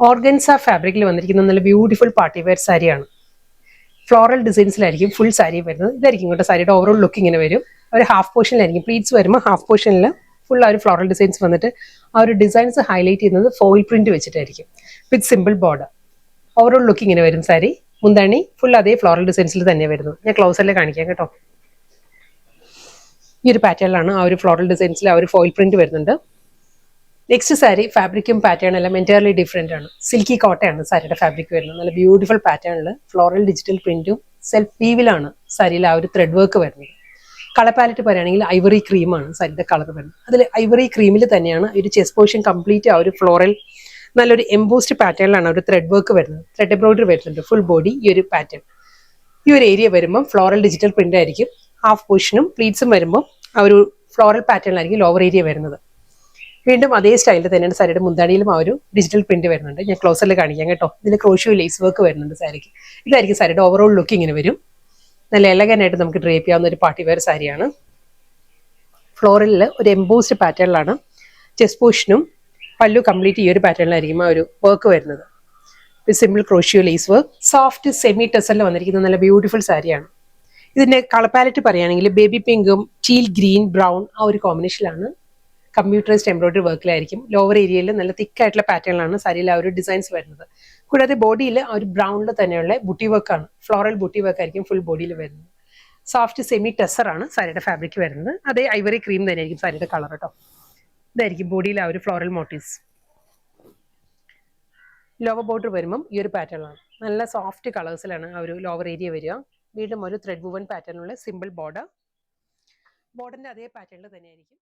Organza ഫാബ്രിക്കിൽ വന്നിരിക്കുന്ന നല്ല ബ്യൂട്ടിഫുൾ പാർട്ടി വെയർ സാരിയാണ്. ഫ്ലോറൽ ഡിസൈൻസിലായിരിക്കും ഫുൾ സാരി വരുന്നത്. ഇതായിരിക്കും ഇങ്ങോട്ട് സാരിയുടെ ഓവറോൾ ലുക്ക് ഇങ്ങനെ വരും. ഒരു ഹാഫ് പോർഷനിലായിരിക്കും പ്ലീറ്റ്സ് വരുമ്പോൾ ഹാഫ് പോർഷനിൽ ഫുൾ ആ ഒരു ഫ്ലോറൽ ഡിസൈൻസ് വന്നിട്ട് ആ ഒരു ഡിസൈൻസ് ഹൈലൈറ്റ് ചെയ്യുന്നത് ഫോയിൽ പ്രിന്റ് വെച്ചിട്ടായിരിക്കും with simple border. Overall look ഇങ്ങനെ വരും സാരി. മുന്താണി ഫുൾ അതേ ഫ്ലോറൽ ഡിസൈൻസിൽ തന്നെ വരുന്നത്. ഞാൻ ക്ലോസറിൽ കാണിക്കാം കേട്ടോ. ഈ ഒരു പാറ്റേണിലാണ് ആ ഒരു ഫ്ലോറൽ ഡിസൈൻസിൽ ആ ഒരു ഫോയിൽ പ്രിന്റ് വരുന്നുണ്ട്. നെക്സ്റ്റ് സാരി ഫാബ്രിക്കും പാറ്റേൺ എല്ലാം എൻറ്റയർലി ഡിഫറെൻ്റ് ആണ്. സിൽക്കി കോട്ടയാണ് സാരിയുടെ ഫാബ്രിക് വരുന്നത്. നല്ല ബ്യൂട്ടിഫുൾ പാറ്റേണിൽ ഫ്ലോറൽ ഡിജിറ്റൽ പ്രിന്റും സെൽഫ് വീവിലാണ് സാരിയിൽ ആ ഒരു ത്രെഡ് വർക്ക് വരുന്നത്. കളർ പാലറ്റ് പറയുകയാണെങ്കിൽ ഐവറി ക്രീമാണ് സാരിയുടെ കളർ വരുന്നത്. അതിൽ ഐവറി ക്രീമിൽ തന്നെയാണ് ഒരു ചെസ്റ്റ് പോർഷൻ കംപ്ലീറ്റ് ആ ഒരു ഫ്ലോറൽ നല്ലൊരു എംബോസ്ഡ് പാറ്റേണിലാണ് ഒരു ത്രെഡ് വർക്ക് വരുന്നത്. ത്രെഡ് എംബ്രോയിഡറി വരുന്നുണ്ട് ഫുൾ ബോഡി. ഈ ഒരു പാറ്റേൺ ഈ ഒരു ഏരിയ വരുമ്പം ഫ്ലോറൽ ഡിജിറ്റൽ പ്രിന്റ് ആയിരിക്കും. ഹാഫ് പോർഷനും പ്ലീറ്റ്സും വരുമ്പോൾ ആ ഒരു ഫ്ലോറൽ പാറ്റേണിലായിരിക്കും ലോവർ ഏരിയ വരുന്നത്. വീണ്ടും അതേ സ്റ്റൈലിൽ തന്നെയാണ് സാരിയുടെ മുന്താണിയിലും ആ ഒരു ഡിജിറ്റൽ പ്രിന്റ് വരുന്നുണ്ട്. ഞാൻ ക്ലോസറിൽ കാണിക്കാം കേട്ടോ. ഇതിൽ ക്രോഷ്യോ ലേസ് വർക്ക് വരുന്നുണ്ട് സാരിക്ക്. ഇതായിരിക്കും സാരിയുടെ ഓവറോൾ ലുക്ക് ഇങ്ങനെ വരും. നല്ല എലഗന്റ് ആയിട്ട് നമുക്ക് ഡ്രേപ്പ് ചെയ്യാവുന്ന ഒരു പാർട്ടി വെയർ സാരിയാണ്. ഫ്ലോറലിൽ ഒരു എംബോസ്ഡ് പാറ്റേണിലാണ് ചെസ്റ്റ് പോർഷനും പല്ലു കംപ്ലീറ്റ് ഈ ഒരു പാറ്റേണിലായിരിക്കും ആ ഒരു വർക്ക് വരുന്നത്. Simple crochet lace work. Soft semi ടെസറിൽ വന്നിരിക്കുന്ന നല്ല ബ്യൂട്ടിഫുൾ സാരിയാണ്. ഇതിന്റെ കളർ പാലറ്റ് പറയുകയാണെങ്കിൽ ബേബി പിങ്കും ടീൽ ഗ്രീൻ ബ്രൗൺ ആ ഒരു കോമ്പിനേഷനിലാണ്. കമ്പ്യൂട്ടറൈസ്ഡ് എംബ്രോയിഡറി വർക്കിലായിരിക്കും. ലോവർ ഏരിയയിൽ നല്ല തിക്കായിട്ടുള്ള പാറ്റേണിലാണ് സാരിയിൽ ആ ഒരു ഡിസൈൻസ് വരുന്നത്. കൂടാതെ ബോഡിയിൽ ആ ഒരു ബ്രൗണിൽ തന്നെയുള്ള ബുട്ടി വർക്കാണ്. ഫ്ലോറൽ ബുട്ടി വർക്ക് ആയിരിക്കും ഫുൾ ബോഡിയിൽ വരുന്നത്. സോഫ്റ്റ് സെമി ടെസറാണ് സാരിയുടെ ഫാബ്രിക് വരുന്നത്. അതേ ഐവറി ക്രീം തന്നെയായിരിക്കും സാരിയുടെ കളർ കേട്ടോ. ഇതായിരിക്കും ബോഡിയിൽ ആ ഒരു ഫ്ലോറൽ മോട്ടീവ്സ്. ലോവർ ബോർഡർ വരുമ്പം ഈ ഒരു പാറ്റേണിലാണ്. നല്ല സോഫ്റ്റ് കളേഴ്സിലാണ് ആ ഒരു ലോവർ ഏരിയ വരിക. വീണ്ടും ഒരു ത്രെഡ് വുവൻ പാറ്റേണിലുള്ള സിമ്പിൾ ബോർഡർ. ബോർഡറിന്റെ അതേ പാറ്റേണിൽ തന്നെയായിരിക്കും